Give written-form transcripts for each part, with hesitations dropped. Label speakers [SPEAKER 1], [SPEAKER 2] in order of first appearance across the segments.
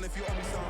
[SPEAKER 1] son if you owe me some.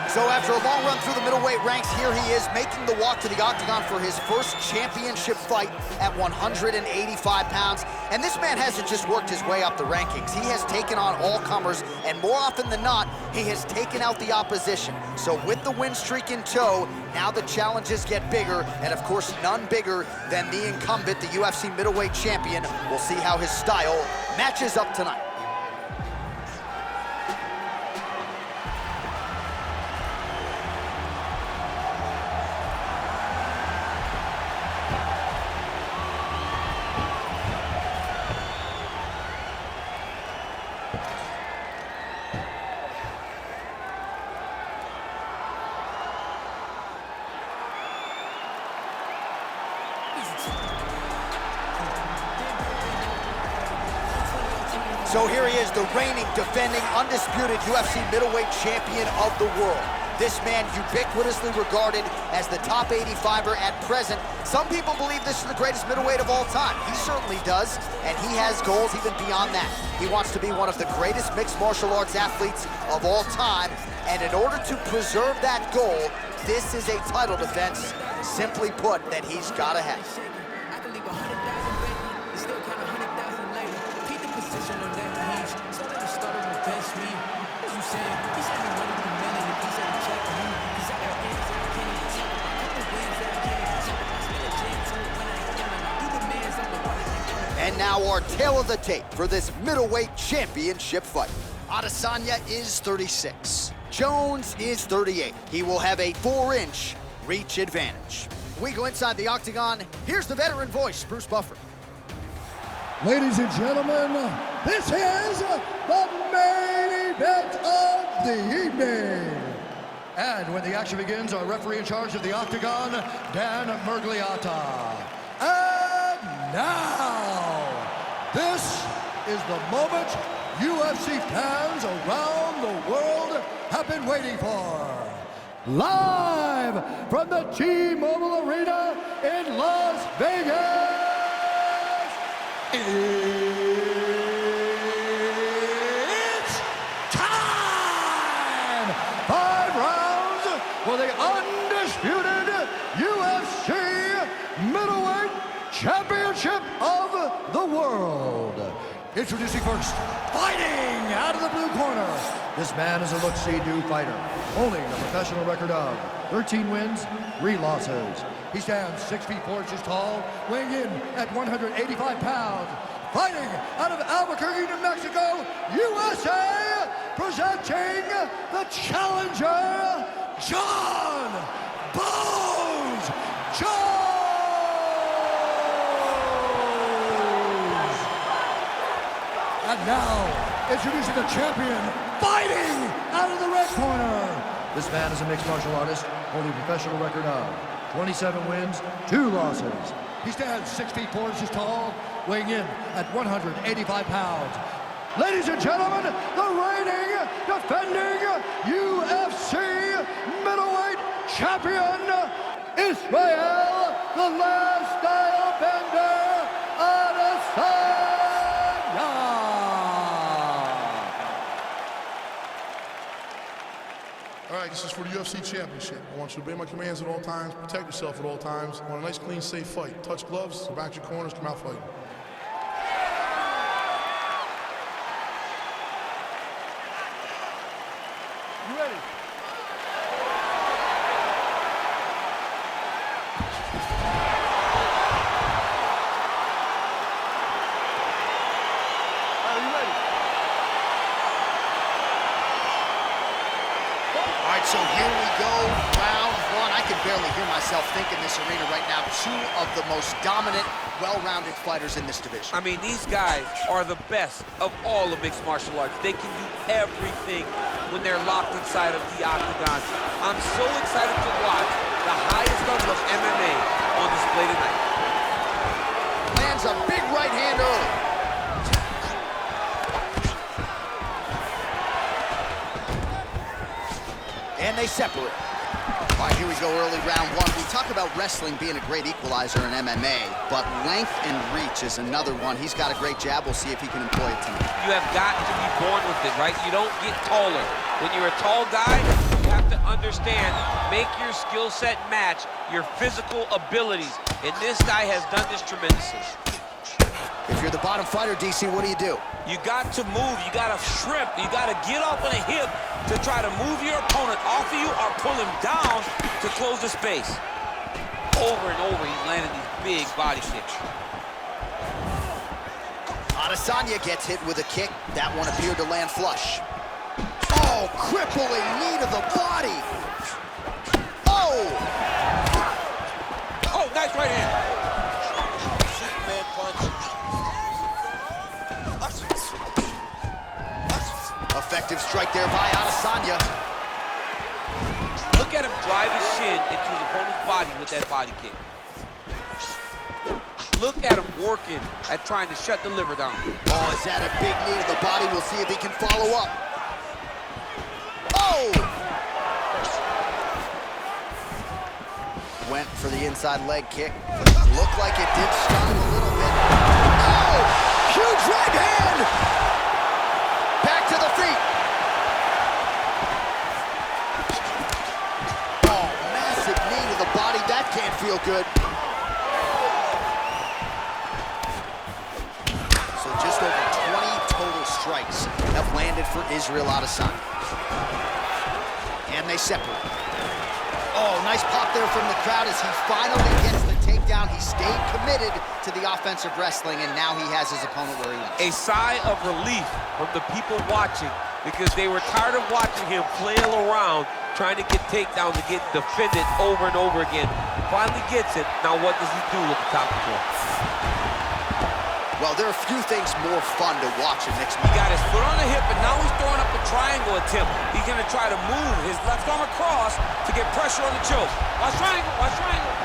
[SPEAKER 2] So after a long run through the middleweight ranks, here he is making the walk to the octagon for his first championship fight at 185 pounds. And this man hasn't just worked his way up the rankings. He has taken on all comers, and more often than not, he has taken out the opposition. So with the win streak in tow, now the challenges get bigger, and of course none bigger than the incumbent, the UFC middleweight champion. We'll see how his style matches up tonight. So here he is, the reigning, defending, undisputed UFC middleweight champion of the world. This man ubiquitously regarded as the top 85er at present. Some people believe this is the greatest middleweight of all time. He certainly does, and he has goals even beyond that. He wants to be one of the greatest mixed martial arts athletes of all time, and in order to preserve that goal, this is a title defense, simply put, that he's gotta have. And now our tale of the tape for this middleweight championship fight. Adesanya is 36. Jones is 38. He will have a 4-inch reach advantage. We go inside the octagon. Here's the veteran voice, Bruce Buffer.
[SPEAKER 3] Ladies and gentlemen, this is the main event of the evening. And when the action begins, our referee in charge of the octagon, Dan Murgliata. And now, this is the moment UFC fans around the world have been waiting for. Live from the T-Mobile Arena in Las Vegas. It's time! 5 rounds for the undisputed UFC Middleweight Championship of the World. Introducing first, fighting out of the blue corner. This man is a look-see-do fighter, holding a professional record of 13 wins, 3 losses. He stands 6 feet 4 inches tall, weighing in at 185 pounds. Fighting out of Albuquerque, New Mexico, USA, presenting the challenger, John Bones Jones. And now, introducing the champion, fighting out of the red corner. This man is a mixed martial artist, holding a professional record of 27 wins, 2 losses. He stands 6 feet 4 inches tall, weighing in at 185 pounds. Ladies and gentlemen, the reigning, defending UFC middleweight champion, Israel, the last style bender, Adesanya.
[SPEAKER 4] All right, this is for the UFC Championship. I want you to obey my commands at all times, protect yourself at all times. I want a nice, clean, safe fight. Touch gloves, go back to your corners, come out fighting.
[SPEAKER 3] You ready? Are you ready?
[SPEAKER 2] All right, so here we go, round 1. I can barely hear myself think in this arena right now. 2 of the most dominant, well-rounded fighters in this division.
[SPEAKER 5] I mean, these guys are the best of all of mixed martial arts. They can do everything when they're locked inside of the octagon. I'm so excited to watch the highest level of MMA on display tonight.
[SPEAKER 2] Lands a big right hand early. And they separate. All right, here we go, early round one. We talk about wrestling being a great equalizer in MMA, but length and reach is another one. He's got a great jab. We'll see if he can employ it tonight.
[SPEAKER 5] You have got to be born with it, right? You don't get taller. When you're a tall guy, you have to understand, make your skill set match your physical abilities. And this guy has done this tremendously.
[SPEAKER 2] If you're the bottom fighter, DC, what do?
[SPEAKER 5] You got to move, you got to shrimp, you got to get up on a hip to try to move your opponent off of you or pull him down to close the space. Over and over, he's landing these big body kicks.
[SPEAKER 2] Adesanya gets hit with a kick. That one appeared to land flush. Oh, crippling knee to the body. Oh!
[SPEAKER 5] Oh, nice right hand.
[SPEAKER 2] Superman punch. Effective strike there by Adesanya.
[SPEAKER 5] Look at him drive his shin into his opponent's body with that body kick. Look at him working at trying to shut the liver down.
[SPEAKER 2] Oh, is that a big knee to the body? We'll see if he can follow up. Oh! Went for the inside leg kick. Looked like it did stun him a little bit. Oh! Huge right hand! Back to the feet. Oh, massive knee to the body. That can't feel good. So just over 20 total strikes have landed for Israel Adesanya. And they separate. Oh, nice pop there from the crowd as he finally gets the takedown. He stayed committed to the offensive wrestling, and now he has his opponent where he wants.
[SPEAKER 5] A sigh of relief from the people watching because they were tired of watching him flail around trying to get takedowns and get defended over and over again. Finally gets it. Now what does he do with the top control?
[SPEAKER 2] Well, there are a few things more fun to watch in mixed
[SPEAKER 5] He
[SPEAKER 2] martial
[SPEAKER 5] got his foot on the hip, and now he's throwing up a triangle attempt. He's going to try to move his left arm across to get pressure on the choke. Watch triangle, watch triangle.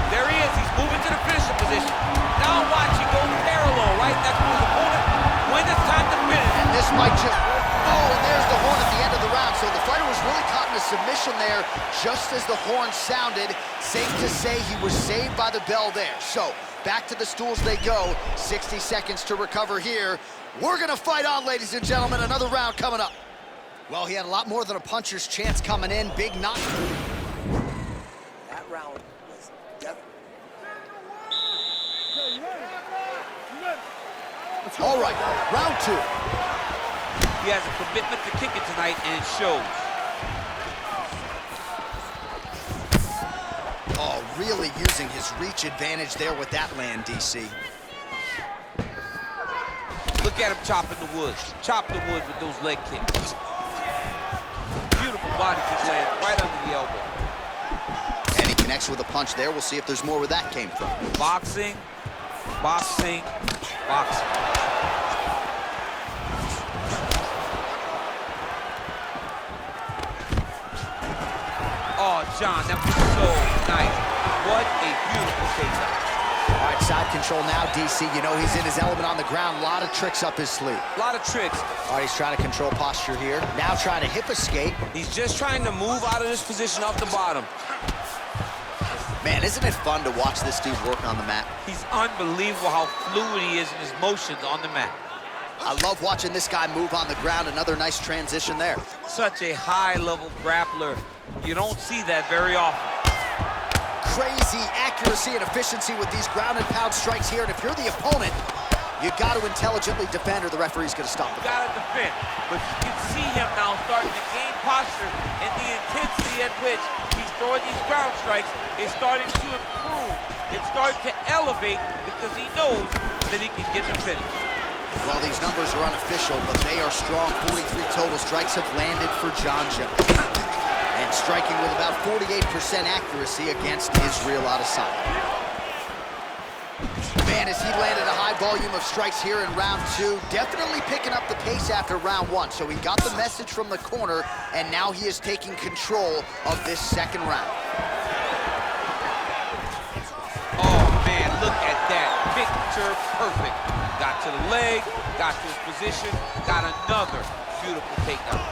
[SPEAKER 5] There he is. He's moving to the finisher position. Now watch, he goes parallel right next to his opponent when it's time to finish.
[SPEAKER 2] And this might just... Oh, and there's the horn at the end of the round. So the fighter was really caught in a submission there just as the horn sounded. Safe to say he was saved by the bell there. So back to the stools they go. 60 seconds to recover here. We're going to fight on, ladies and gentlemen. Another round coming up. Well, he had a lot more than a puncher's chance coming in. Big knock. That round was definitely... All right, round two.
[SPEAKER 5] He has a commitment to kicking tonight, and it shows.
[SPEAKER 2] Oh, really using his reach advantage there with that land, DC.
[SPEAKER 5] Look at him chopping the wood. Chop the wood with those leg kicks. Beautiful body kick land right under the elbow.
[SPEAKER 2] And he connects with a punch there. We'll see if there's more where that came from.
[SPEAKER 5] Boxing, boxing, boxing. Oh, John, that was so nice. What a beautiful takedown.
[SPEAKER 2] All right, side control now, DC. You know he's in his element on the ground. A lot of tricks up his sleeve.
[SPEAKER 5] A lot of tricks.
[SPEAKER 2] All right, he's trying to control posture here. Now trying to hip escape.
[SPEAKER 5] He's just trying to move out of this position off the bottom.
[SPEAKER 2] Man, isn't it fun to watch this dude work on the mat?
[SPEAKER 5] He's unbelievable how fluid he is in his motions on the mat.
[SPEAKER 2] I love watching this guy move on the ground. Another nice transition there.
[SPEAKER 5] Such a high-level grappler. You don't see that very often.
[SPEAKER 2] Crazy accuracy and efficiency with these ground and pound strikes here. And if you're the opponent, you got to intelligently defend or the referee's going to stop the
[SPEAKER 5] fight. Got to defend. But you can see him now starting to gain posture, and the intensity at which he's throwing these ground strikes is starting to improve. It's starting to elevate because he knows that he can get the finish.
[SPEAKER 2] Well, these numbers are unofficial, but they are strong. 43 total strikes have landed for Jon Jones. And striking with about 48% accuracy against Israel Adesanya. Man, as he landed a high volume of strikes here in round two, definitely picking up the pace after round one. So he got the message from the corner, and now he is taking control of this second round.
[SPEAKER 5] Oh, man, look at that. Big picture perfect. Got to the leg, got to his position, got another beautiful takedown.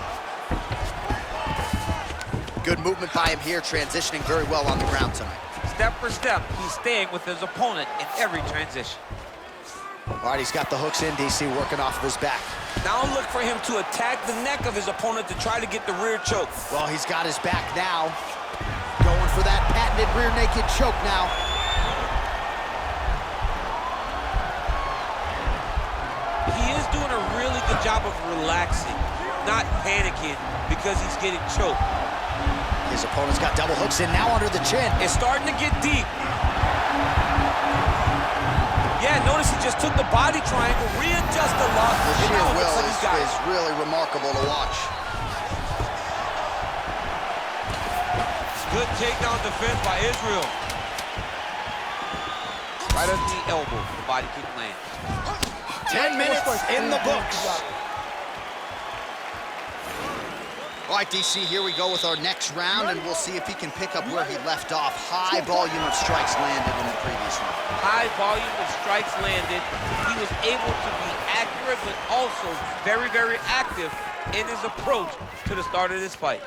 [SPEAKER 2] Good movement by him here, transitioning very well on the ground tonight.
[SPEAKER 5] Step for step, he's staying with his opponent in every transition.
[SPEAKER 2] All right, he's got the hooks in, DC, working off of his back.
[SPEAKER 5] Now look for him to attack the neck of his opponent to try to get the rear choke.
[SPEAKER 2] Well, he's got his back now. Going for that patented rear naked choke now.
[SPEAKER 5] He is doing a really good job of relaxing, not panicking because he's getting choked.
[SPEAKER 2] His opponent's got double hooks in now under the chin.
[SPEAKER 5] It's starting to get deep. Yeah, notice he just took the body triangle, readjust the lock.
[SPEAKER 2] The sheer will
[SPEAKER 5] like
[SPEAKER 2] is really remarkable to watch.
[SPEAKER 5] Good takedown defense by Israel. Right at the elbow, the body kick lands.
[SPEAKER 2] 10 minutes in the books. All right, DC, here we go with our next round, and we'll see if he can pick up where he left off. High volume of strikes landed in the previous round.
[SPEAKER 5] High volume of strikes landed. He was able to be accurate, but also very, very active in his approach to the start of this fight.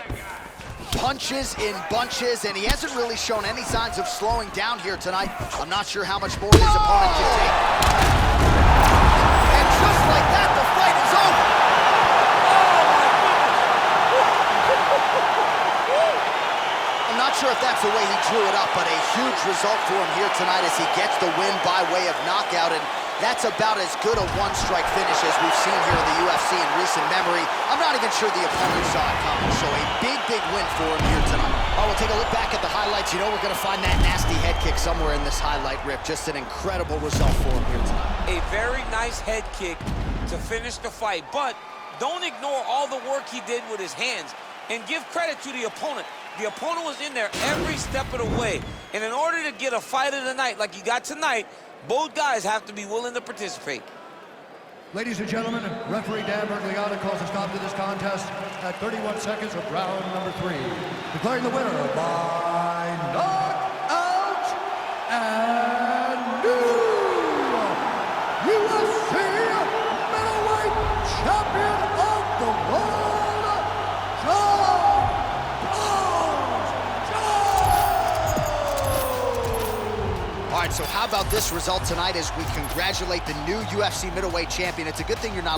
[SPEAKER 2] Punches in bunches, and he hasn't really shown any signs of slowing down here tonight. I'm not sure how much more his opponent can take. And just like that, the fight is over. I'm not sure if that's the way he drew it up, but a huge result for him here tonight as he gets the win by way of knockout, and that's about as good a one-strike finish as we've seen here in the UFC in recent memory. I'm not even sure the opponent saw it coming, so a big, big win for him here tonight. Oh, we'll take a look back at the highlights. You know we're going to find that nasty head kick somewhere in this highlight rip. Just an incredible result for him here tonight.
[SPEAKER 5] A very nice head kick to finish the fight, but don't ignore all the work he did with his hands, and give credit to the opponent. The opponent was in there every step of the way, and in order to get a fight of the night like you got tonight, both guys have to be willing to participate.
[SPEAKER 3] Ladies and gentlemen, referee Dan Bergliata calls a stop to this contest at 31 seconds of round number 3, declaring the winner by knockout and new UFC middleweight champion of the world, John.
[SPEAKER 2] All right, so how about this result tonight as we congratulate the new UFC middleweight champion? It's a good thing you're not